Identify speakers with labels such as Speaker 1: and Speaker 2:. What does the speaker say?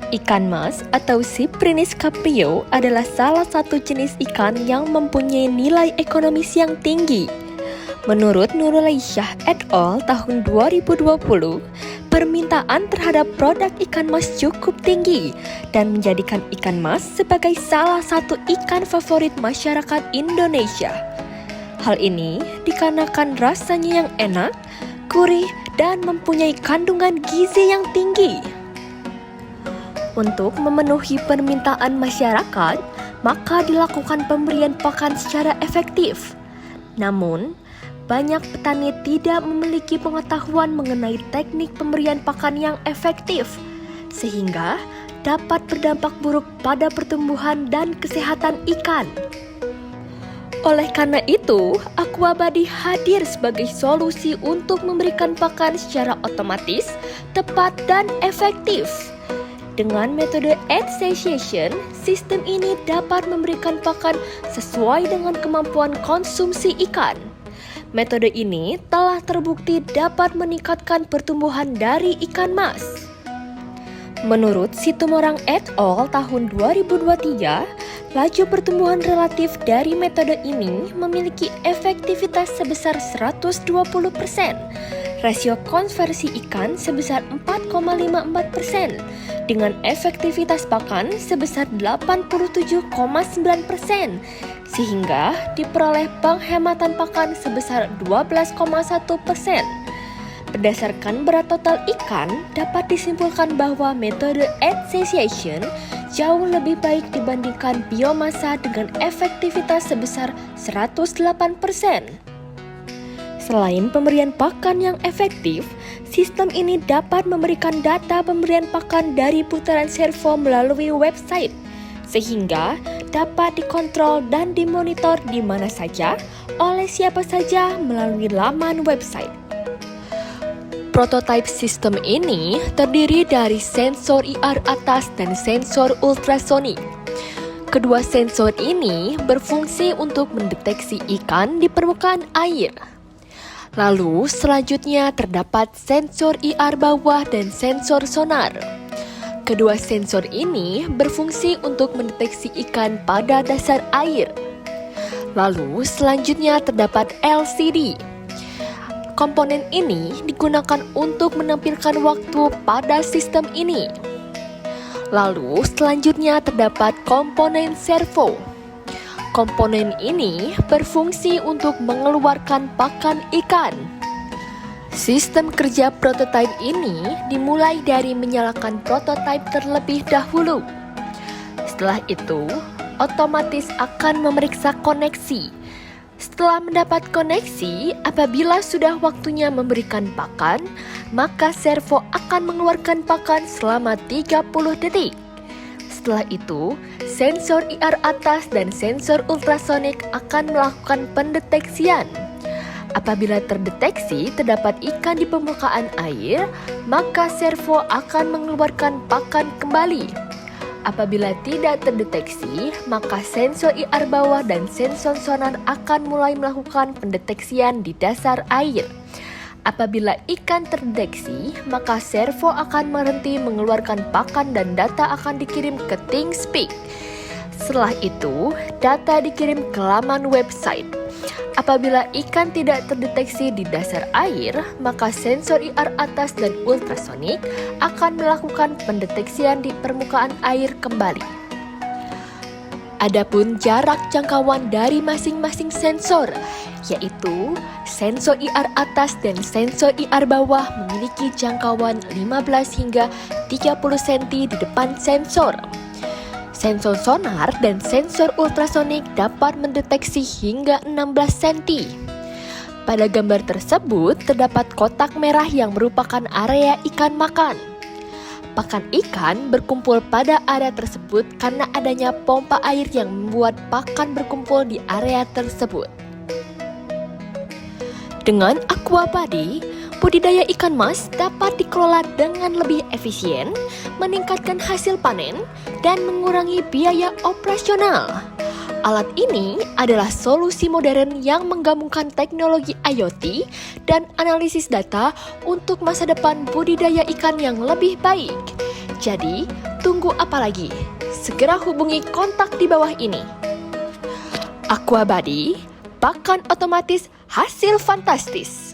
Speaker 1: Ikan mas atau Cyprinus caprio adalah salah satu jenis ikan yang mempunyai nilai ekonomis yang tinggi. Menurut Nurul Aisyah et al. Tahun 2020, permintaan terhadap produk ikan mas cukup tinggi dan menjadikan ikan mas sebagai salah satu ikan favorit masyarakat Indonesia. Hal ini dikarenakan rasanya yang enak, gurih, dan mempunyai kandungan gizi yang tinggi. Untuk memenuhi permintaan masyarakat, maka dilakukan pemberian pakan secara efektif. Namun, banyak petani tidak memiliki pengetahuan mengenai teknik pemberian pakan yang efektif, sehingga dapat berdampak buruk pada pertumbuhan dan kesehatan ikan. Oleh karena itu, Aquabuddy hadir sebagai solusi untuk memberikan pakan secara otomatis, tepat, dan efektif. Dengan metode Egg Satiation, sistem ini dapat memberikan pakan sesuai dengan kemampuan konsumsi ikan. Metode ini telah terbukti dapat meningkatkan pertumbuhan dari ikan mas. Menurut Situmorang et al. Tahun 2023, laju pertumbuhan relatif dari metode ini memiliki efektivitas sebesar 120%, rasio konversi ikan sebesar 4,54%, dengan efektivitas pakan sebesar 87,9%, sehingga diperoleh penghematan pakan sebesar 12,1%. Berdasarkan berat total ikan, dapat disimpulkan bahwa metode Egg Satiation jauh lebih baik dibandingkan biomasa dengan efektivitas sebesar 108%. Selain pemberian pakan yang efektif, sistem ini dapat memberikan data pemberian pakan dari putaran servo melalui website, sehingga dapat dikontrol dan dimonitor di mana saja, oleh siapa saja melalui laman website. Prototipe sistem ini terdiri dari sensor IR atas dan sensor ultrasonik. Kedua sensor ini berfungsi untuk mendeteksi ikan di permukaan air. Lalu selanjutnya terdapat sensor IR bawah dan sensor sonar. Kedua sensor ini berfungsi untuk mendeteksi ikan pada dasar air. Lalu selanjutnya terdapat LCD. Komponen ini digunakan untuk menampilkan waktu pada sistem ini. Lalu selanjutnya terdapat komponen servo. Komponen ini berfungsi untuk mengeluarkan pakan ikan. Sistem kerja prototipe ini dimulai dari menyalakan prototipe terlebih dahulu. Setelah itu, otomatis akan memeriksa koneksi. Setelah mendapat koneksi, apabila sudah waktunya memberikan pakan, maka servo akan mengeluarkan pakan selama 30 detik. Setelah itu, sensor IR atas dan sensor ultrasonik akan melakukan pendeteksian. Apabila terdeteksi terdapat ikan di permukaan air, maka servo akan mengeluarkan pakan kembali. Apabila tidak terdeteksi, maka sensor IR bawah dan sensor sonar akan mulai melakukan pendeteksian di dasar air. Apabila ikan terdeteksi, maka servo akan berhenti mengeluarkan pakan dan data akan dikirim ke ThingSpeak. Setelah itu, data dikirim ke laman website. Apabila ikan tidak terdeteksi di dasar air, maka sensor IR atas dan ultrasonik akan melakukan pendeteksian di permukaan air kembali. Adapun jarak jangkauan dari masing-masing sensor, yaitu sensor IR atas dan sensor IR bawah memiliki jangkauan 15 hingga 30 cm di depan sensor. Sensor sonar dan sensor ultrasonik dapat mendeteksi hingga 16 cm. Pada gambar tersebut terdapat kotak merah yang merupakan area ikan makan. Pakan ikan berkumpul pada area tersebut karena adanya pompa air yang membuat pakan berkumpul di area tersebut. Dengan Aquabuddy, budidaya ikan mas dapat dikelola dengan lebih efisien, meningkatkan hasil panen, dan mengurangi biaya operasional. Alat ini adalah solusi modern yang menggabungkan teknologi IoT dan analisis data untuk masa depan budidaya ikan yang lebih baik. Jadi, tunggu apa lagi? Segera hubungi kontak di bawah ini. Aquabody, pakan otomatis hasil fantastis.